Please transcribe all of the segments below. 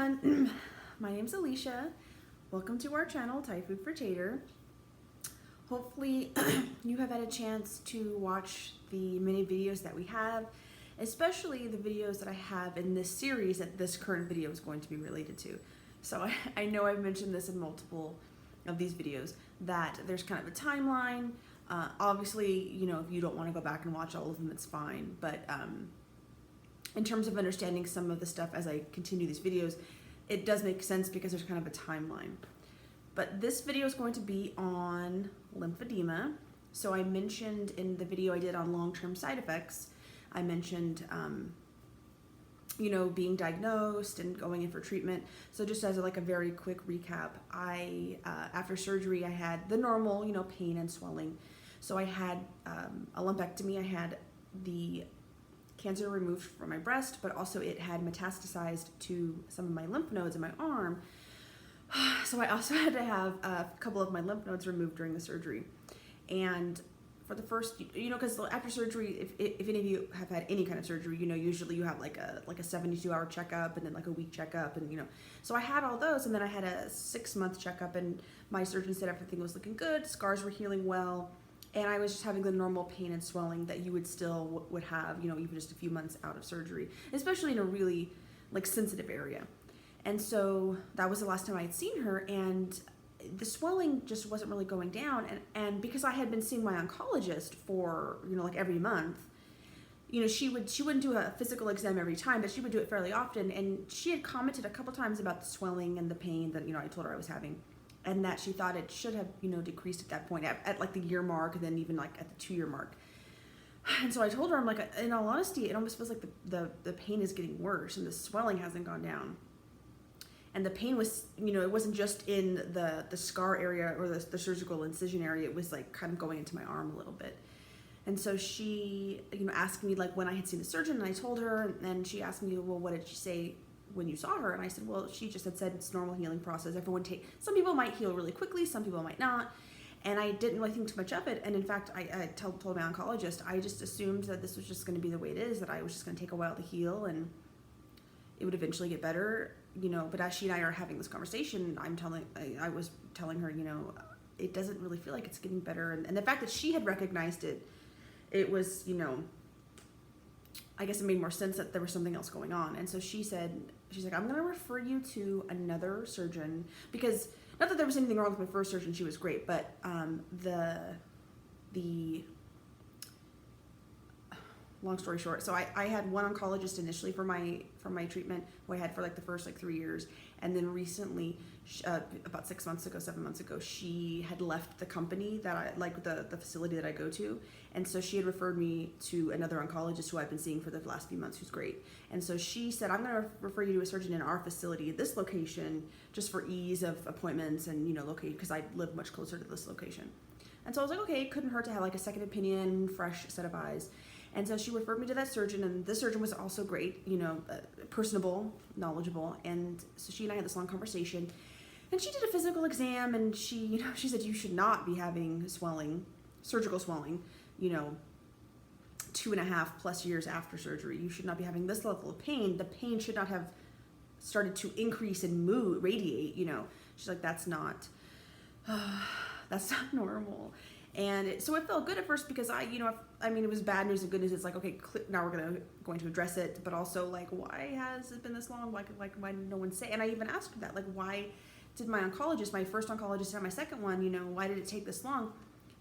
everyone, my name's Alicia. Welcome to our channel, Thai Food for Tater. Hopefully you have had a chance to watch the many videos that we have, especially the videos that I have in this series that this current video is going to be related to. So I know I've mentioned this in multiple of these videos, that there's kind of a timeline. Obviously, you know, if you don't want to go back and watch all of them, it's fine. But in terms of understanding some of the stuff as I continue these videos, it does make sense because there's kind of a timeline. But this video is going to be on lymphedema. So I mentioned in the video I did on long-term side effects, I mentioned you know, being diagnosed and going in for treatment. So just as a very quick recap, after surgery I had the normal, you know, pain and swelling. So I had a lumpectomy. I had the cancer removed from my breast, but also it had metastasized to some of my lymph nodes in my arm. So I also had to have a couple of my lymph nodes removed during the surgery. And for the first, you know, because after surgery, if any of you have had any kind of surgery, you know, usually you have like a 72-hour checkup and then like a week checkup, and you know, so I had all those, and then I had a 6-month checkup, and my surgeon said everything was looking good, scars were healing well, and I was just having the normal pain and swelling that you would still would have, you know, even just a few months out of surgery, especially in a really sensitive area. And so that was the last time I had seen her, and the swelling just wasn't really going down. And because I had been seeing my oncologist for, you know, like every month, you know, she wouldn't do a physical exam every time, but she would do it fairly often. And she had commented a couple times about the swelling and the pain that, you know, I told her I was having, and that she thought it should have, you know, decreased at that point at like the year mark, and then even like at the 2-year mark. And so I told her, I'm like, in all honesty, it almost feels like the pain is getting worse and the swelling hasn't gone down. And the pain was, you know, it wasn't just in the scar area or the surgical incision area. It was like kind of going into my arm a little bit. And so she, you know, asked me like when I had seen the surgeon, and I told her, and she asked me, well, what did she say when you saw her? And I said, well, she just had said it's normal healing process. Some people might heal really quickly, some people might not. And I didn't really think too much of it. And in fact, I told my oncologist, I just assumed that this was just going to be the way it is, that I was just going to take a while to heal and it would eventually get better, you know. But as she and I are having this conversation, I was telling her, you know, it doesn't really feel like it's getting better. And the fact that she had recognized it, it was, you know, I guess it made more sense that there was something else going on. And so she's like, I'm going to refer you to another surgeon, because not that there was anything wrong with my first surgeon, she was great, but long story short, so I had one oncologist initially for my treatment, who I had for like the first 3 years, and then recently, about 7 months ago, she had left the company that I like, the facility that I go to, and so she had referred me to another oncologist who I've been seeing for the last few months, who's great. And so she said, I'm going to refer you to a surgeon in our facility at this location, just for ease of appointments and, you know, location, because I live much closer to this location. And so I was like, okay, it couldn't hurt to have like a second opinion, fresh set of eyes. And so she referred me to that surgeon, and this surgeon was also great, you know, personable, knowledgeable. And so she and I had this long conversation, and she did a physical exam, and she, you know, she said, you should not be having swelling, surgical swelling, you know, 2.5+ years after surgery. You should not be having this level of pain. The pain should not have started to increase and radiate, you know. She's like, that's not normal. And so it felt good at first, because I mean, it was bad news and good news. It's like, okay, now we're going to address it, but also like, why has it been this long? Why did no one say? And I even asked her that, like, why did my oncologist, my first oncologist and my second one, you know, why did it take this long?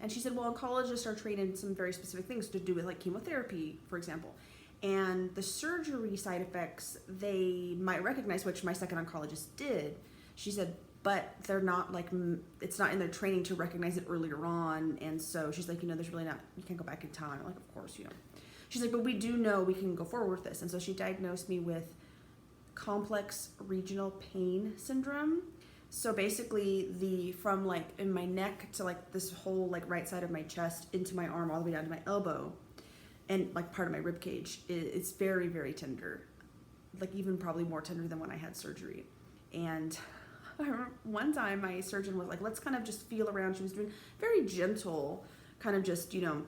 And she said, well, oncologists are trained in some very specific things to do with like chemotherapy, for example. And the surgery side effects, they might recognize, which my second oncologist did. She said, but they're not like, it's not in their training to recognize it earlier on. And so she's like, you know, there's really not, you can't go back in time. I'm like, of course, you know. She's like, but we do know we can go forward with this. And so she diagnosed me with complex regional pain syndrome. So basically from like in my neck to like this whole like right side of my chest into my arm all the way down to my elbow and like part of my rib cage, it's very, very tender. Like even probably more tender than when I had surgery. And I remember one time my surgeon was like, let's kind of just feel around. She was doing very gentle, kind of just, you know,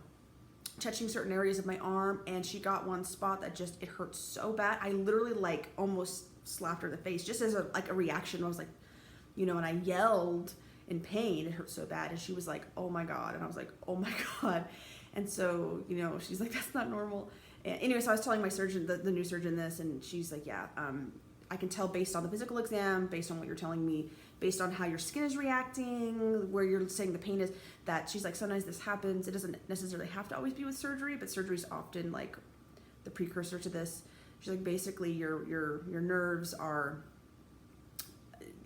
touching certain areas of my arm, and she got one spot that just, it hurt so bad. I literally like almost slapped her in the face just as a reaction. I was like, you know, and I yelled in pain. It hurt so bad. And she was like, oh my God. And I was like, oh my God. And so, you know, she's like, that's not normal. And anyway, so I was telling my surgeon, the new surgeon, this, and she's like, yeah, I can tell based on the physical exam, based on what you're telling me, based on how your skin is reacting, where you're saying the pain is, that she's like, sometimes this happens. It doesn't necessarily have to always be with surgery, but surgery is often like the precursor to this. She's like, basically your nerves are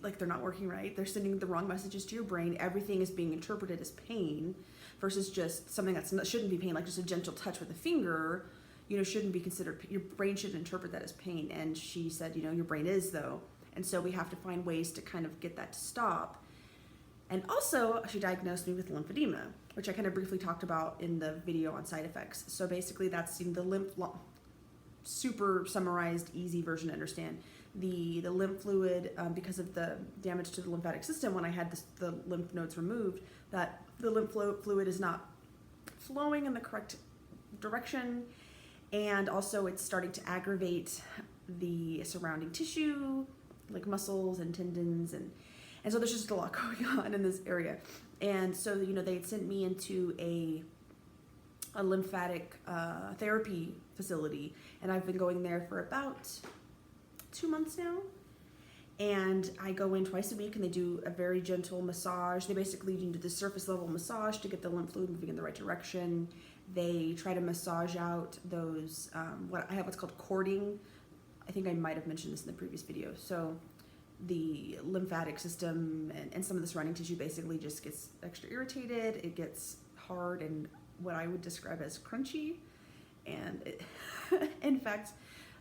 like, they're not working right. They're sending the wrong messages to your brain. Everything is being interpreted as pain versus just something shouldn't be pain, like just a gentle touch with a finger, you know, shouldn't be considered, your brain shouldn't interpret that as pain. And she said, you know, your brain is though. And so we have to find ways to kind of get that to stop. And also she diagnosed me with lymphedema, which I kind of briefly talked about in the video on side effects. So basically that's the super summarized, easy version to understand. The lymph fluid, because of the damage to the lymphatic system when I had the lymph nodes removed, that the lymph fluid is not flowing in the correct direction. And also it's starting to aggravate the surrounding tissue, like muscles and tendons. And so there's just a lot going on in this area. And so, you know, they had sent me into a lymphatic therapy facility. And I've been going there for about 2 months now. And I go in twice a week and they do a very gentle massage. They basically do the surface level massage to get the lymph fluid moving in the right direction. They try to massage out those, what's called cording. I think I might have mentioned this in the previous video. So the lymphatic system and some of the surrounding tissue basically just gets extra irritated. It gets hard and what I would describe as crunchy. And in fact,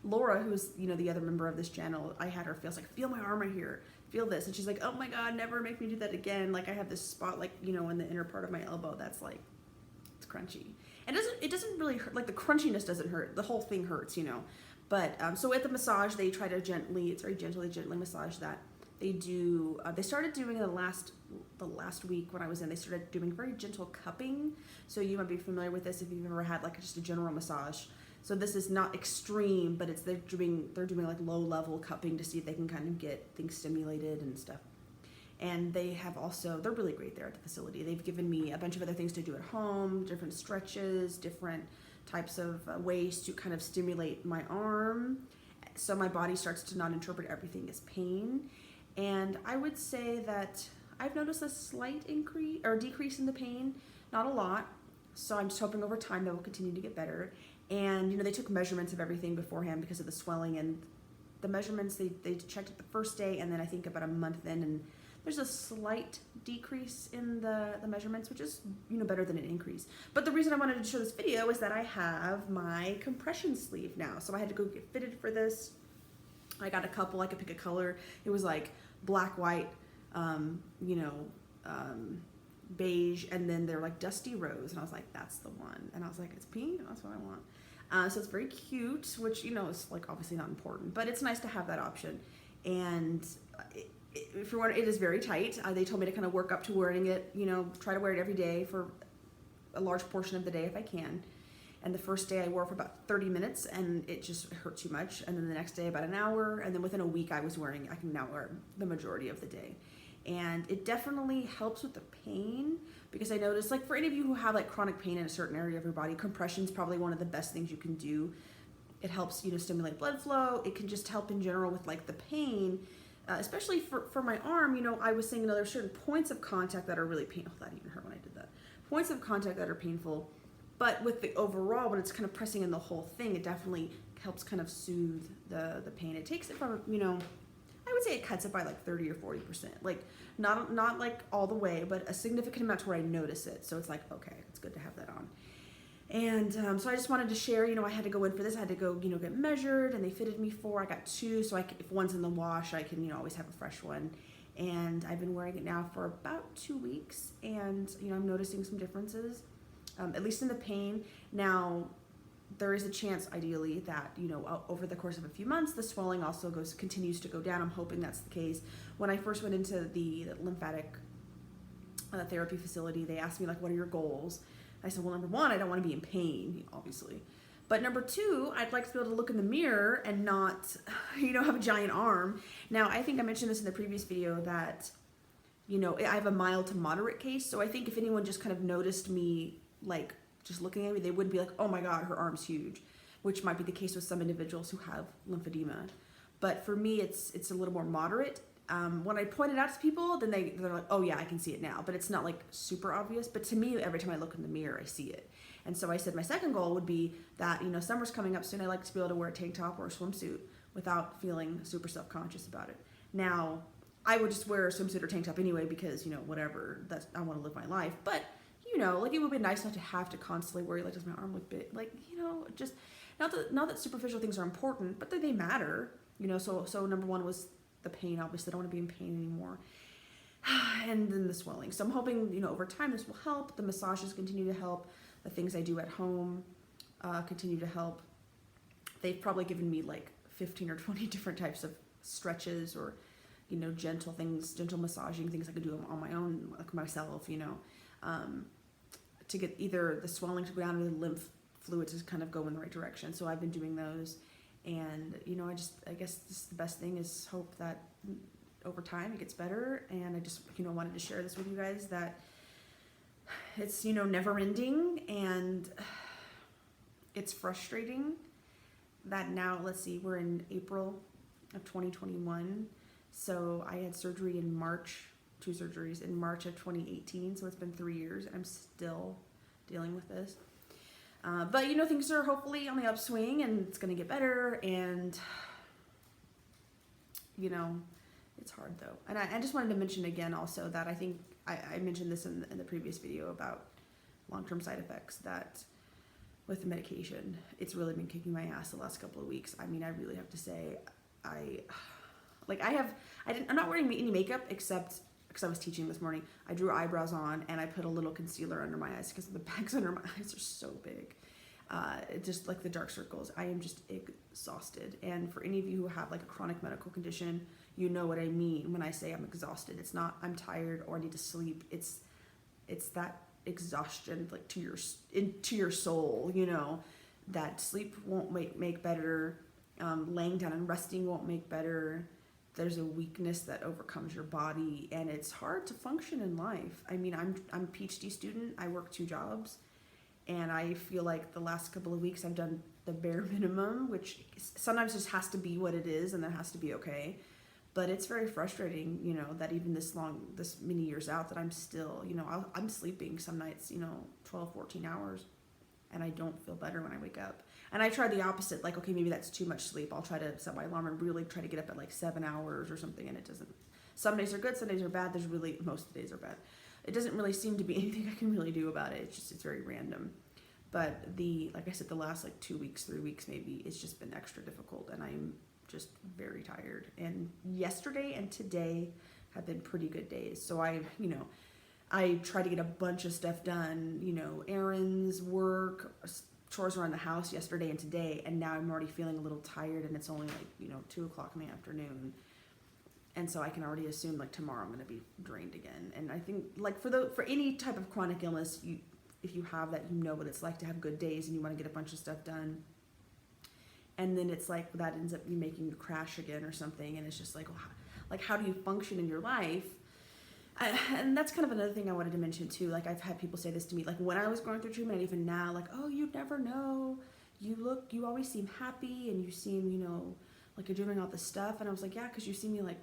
Laura, who's, you know, the other member of this channel, I had her feel my arm right here, feel this. And she's like, oh my God, never make me do that again. Like I have this spot, like, you know, in the inner part of my elbow that's like, it's crunchy. And it doesn't really hurt, like the crunchiness doesn't hurt. The whole thing hurts, you know. But so at the massage, they try to it's very gently massage that. They started doing the last week when I was in, they started doing very gentle cupping. So you might be familiar with this if you've ever had like just a general massage. So this is not extreme, but they're doing like low level cupping to see if they can kind of get things stimulated and stuff. And they have they're really great there at the facility. They've given me a bunch of other things to do at home, different stretches, different types of ways to kind of stimulate my arm. So my body starts to not interpret everything as pain. And I would say that I've noticed a slight decrease in the pain, not a lot. So I'm just hoping over time that will continue to get better. And, you know, they took measurements of everything beforehand because of the swelling, and the measurements, they checked it the first day, and then I think about a month in, and there's a slight decrease in the measurements, which is, you know, better than an increase. But the reason I wanted to show this video is that I have my compression sleeve now. So I had to go get fitted for this. I got a couple, I could pick a color. It was like black, white, beige, and then they're like dusty rose. And I was like, that's the one. And I was like, it's pink, that's what I want. So it's very cute, which, you know, is like obviously not important, but it's nice to have that option. And if you're wondering, it is very tight. They told me to kind of work up to wearing it, you know, try to wear it every day for a large portion of the day if I can. And the first day I wore for about 30 minutes and it just hurt too much. And then the next day about an hour. And then within a week I can now wear the majority of the day. And it definitely helps with the pain, because I noticed, like, for any of you who have like chronic pain in a certain area of your body, compression is probably one of the best things you can do. It helps, you know, stimulate blood flow. It can just help in general with like the pain, especially for my arm. You know, I was saying, you know, there's certain points of contact that are really painful. That even hurt when I did that. Points of contact that are painful, but with the overall, when it's kind of pressing in the whole thing, it definitely helps kind of soothe the pain. It takes it from, you know, I would say it cuts it by like 30 or 40%. Like not like all the way, but a significant amount to where I notice it. So it's like, okay, it's good to have that on. And so I just wanted to share, you know, I had to go in for this. I had to go, you know, get measured, and they fitted me 4. I got 2, so if one's in the wash, I can, you know, always have a fresh one. And I've been wearing it now for about 2 weeks, and, you know, I'm noticing some differences, at least in the pain. Now, there is a chance, ideally, that, you know, over the course of a few months, the swelling also continues to go down. I'm hoping that's the case. When I first went into the lymphatic therapy facility, they asked me, like, what are your goals? I said, well, number one, I don't want to be in pain, obviously. But number two, I'd like to be able to look in the mirror and not, have a giant arm. Now, I think I mentioned this in the previous video that, I have a mild to moderate case. So I think if anyone just kind of noticed me, like just looking at me, they wouldn't be like, oh my God, her arm's huge, which might be the case with some individuals who have lymphedema. But for me, it's a little more moderate. When I point it out to people, then they're like, oh yeah, I can see it now. But it's not like super obvious. But to me, every time I look in the mirror, I see it. And so I said my second goal would be that, summer's coming up soon. I like to be able to wear a tank top or a swimsuit without feeling super self-conscious about it. Now, I would just wear a swimsuit or tank top anyway because, whatever, I want to live my life. But, like it would be nice not to have to constantly worry, like, does my arm look big? Like, just, not that superficial things are important, but they matter, So number one was the pain. Obviously, I don't want to be in pain anymore. And then the swelling. So I'm hoping, over time this will help. The massages continue to help. The things I do at home continue to help. They've probably given me like 15 or 20 different types of stretches or, gentle things, gentle massaging, things I could do on my own, like myself, to get either the swelling to go down or the lymph fluid to kind of go in the right direction. So I've been doing those. And, I guess the best thing is hope that over time it gets better. And I just, wanted to share this with you guys that it's, never ending, and it's frustrating that now, let's see, we're in April of 2021. So I had surgery in March, 2 surgeries in March of 2018. So it's been 3 years and I'm still dealing with this. But things are hopefully on the upswing and it's going to get better, and it's hard though. And I just wanted to mention again also that I think I mentioned this in the previous video about long-term side effects, that with the medication, it's really been kicking my ass the last couple of weeks. I mean, I really have to say, I'm not wearing any makeup except because I was teaching this morning. I drew eyebrows on and I put a little concealer under my eyes because the bags under my eyes are so big. Just like the dark circles. I am just exhausted. And for any of you who have like a chronic medical condition, you know what I mean when I say I'm exhausted. It's not I'm tired or I need to sleep. It's that exhaustion, like into your soul, that sleep won't make better. Laying down and resting won't make better. There's a weakness that overcomes your body, and it's hard to function in life. I mean, I'm a PhD student. I work 2 jobs, and I feel like the last couple of weeks I've done the bare minimum, which sometimes just has to be what it is, and that has to be okay. But it's very frustrating, that even this many years out, that I'm still, I'm sleeping some nights, 12, 14 hours, and I don't feel better when I wake up. And I try the opposite, like, okay, maybe that's too much sleep. I'll try to set my alarm and really try to get up at like 7 hours or something, and it doesn't. Some days are good, some days are bad. Most of the days are bad. It doesn't really seem to be anything I can really do about it. It's very random. But like I said, the last like 2 weeks, 3 weeks maybe, it's just been extra difficult, and I'm just very tired. And yesterday and today have been pretty good days. So I try to get a bunch of stuff done, errands, work, chores around the house yesterday and today, and now I'm already feeling a little tired, and it's only like 2 o'clock in the afternoon, and so I can already assume like tomorrow I'm going to be drained again. And I think like for any type of chronic illness, if you have that, what it's like to have good days and you want to get a bunch of stuff done, and then it's like that ends up making you crash again or something, and it's just like, well, how do you function in your life? And that's kind of another thing I wanted to mention too. Like, I've had people say this to me, like when I was going through treatment, and even now, like, oh, you never know. You always seem happy, and you seem, like you're doing all this stuff. And I was like, yeah, because you see me like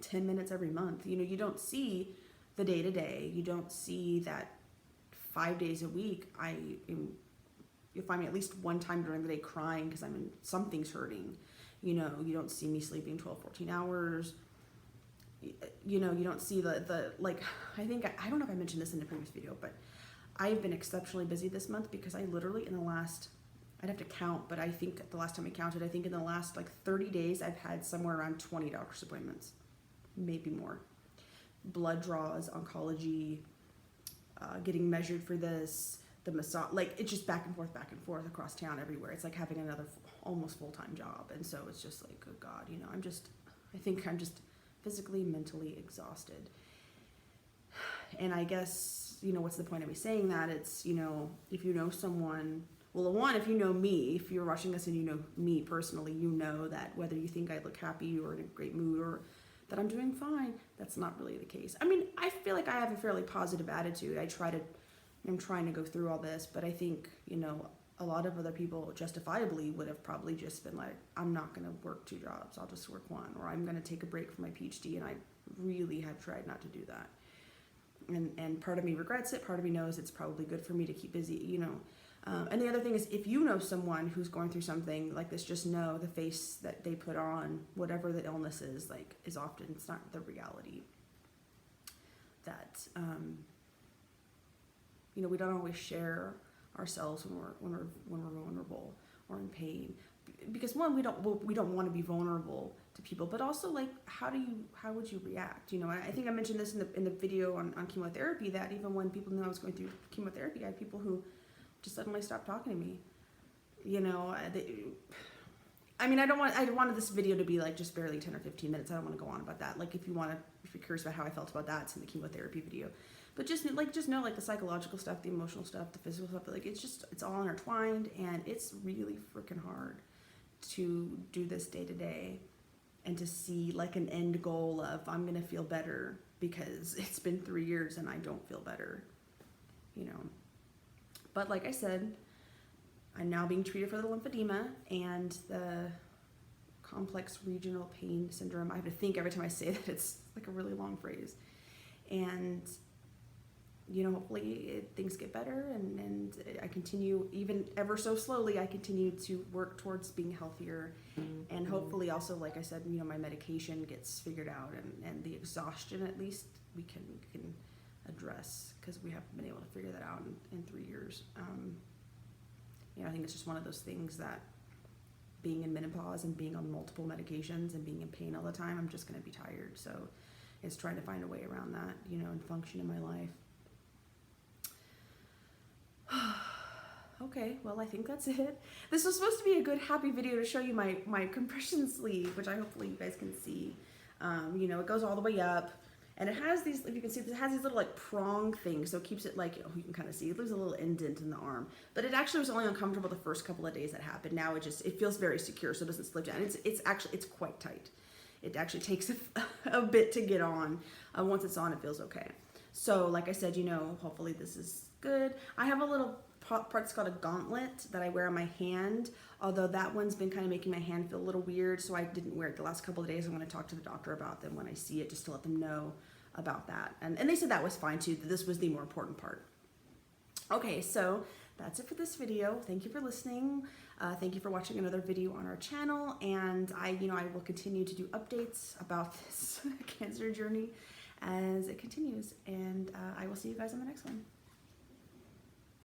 10 minutes every month. You don't see the day to day. You don't see that 5 days a week. You'll find me at least one time during the day crying because something's hurting. You don't see me sleeping 12, 14 hours. You don't see the like, I don't know if I mentioned this in the previous video, but I've been exceptionally busy this month because I literally in the last, I'd have to count, but I think the last time I counted, I think in the last like 30 days, I've had somewhere around 20 doctor's appointments, maybe more. Blood draws, oncology, getting measured for this, the massage, like it's just back and forth across town everywhere. It's like having another almost full-time job. And so it's just like, oh God, I think I'm just physically, mentally exhausted. And I guess, what's the point of me saying that? It's, if you know someone Well, one, if you know me, if you're watching this and you know me personally, you know that whether you think I look happy or in a great mood or that I'm doing fine, that's not really the case. I mean, I feel like I have a fairly positive attitude. I'm trying to go through all this, but I think, you know, a lot of other people justifiably would have probably just been like, I'm not going to work 2 jobs, I'll just work 1, or I'm going to take a break from my PhD, and I really have tried not to do that. And part of me regrets it, part of me knows it's probably good for me to keep busy, you know. And the other thing is, if you know someone who's going through something like this, just know the face that they put on, whatever the illness is, like, is often, it's not the reality. That, you know, we don't always share ourselves when we're vulnerable or in pain, because one, we don't want to be vulnerable to people, but also, like, how would you react? You know, I think I mentioned this in the video on chemotherapy, that even when people knew I was going through chemotherapy, I had people who just suddenly stopped talking to me. You know, I mean, I wanted this video to be like just barely 10 or 15 minutes. I don't want to go on about that. Like, if you're curious about how I felt about that, it's in the chemotherapy video. But just know, like, the psychological stuff, the emotional stuff, the physical stuff, like, it's all intertwined, and it's really freaking hard to do this day to day and to see, like, an end goal of, I'm going to feel better because it's been 3 years and I don't feel better, you know. But like I said, I'm now being treated for the lymphedema and the complex regional pain syndrome. I have to think every time I say that, it's like a really long phrase. And, you know, hopefully things get better, and I continue, even ever so slowly, I continue to work towards being healthier. And hopefully also, like I said, you know, my medication gets figured out, and the exhaustion, at least, we can address, because we haven't been able to figure that out in 3 years. You know, I think it's just one of those things that, being in menopause and being on multiple medications and being in pain all the time, I'm just going to be tired. So it's trying to find a way around that, you know, and function in my life. Okay, well, I think that's it. This was supposed to be a good, happy video to show you my compression sleeve, which hopefully you guys can see. You know, it goes all the way up. And it has these, if you can see, it has these little, like, prong things, so it keeps it, like, oh, you can kind of see, it leaves a little indent in the arm. But it actually was only uncomfortable the first couple of days that happened. Now it feels very secure, so it doesn't slip down. It's quite tight. It actually takes a bit to get on. Once it's on, it feels okay. So, like I said, you know, hopefully this is good. I have a little part that's called a gauntlet that I wear on my hand, although that one's been kind of making my hand feel a little weird, so I didn't wear it the last couple of days. I'm going to talk to the doctor about them when I see it, just to let them know about that. And they said that was fine too, that this was the more important part. Okay, so that's it for this video. Thank you for listening. Thank you for watching another video on our channel, and I will continue to do updates about this cancer journey as it continues, and I will see you guys on the next one.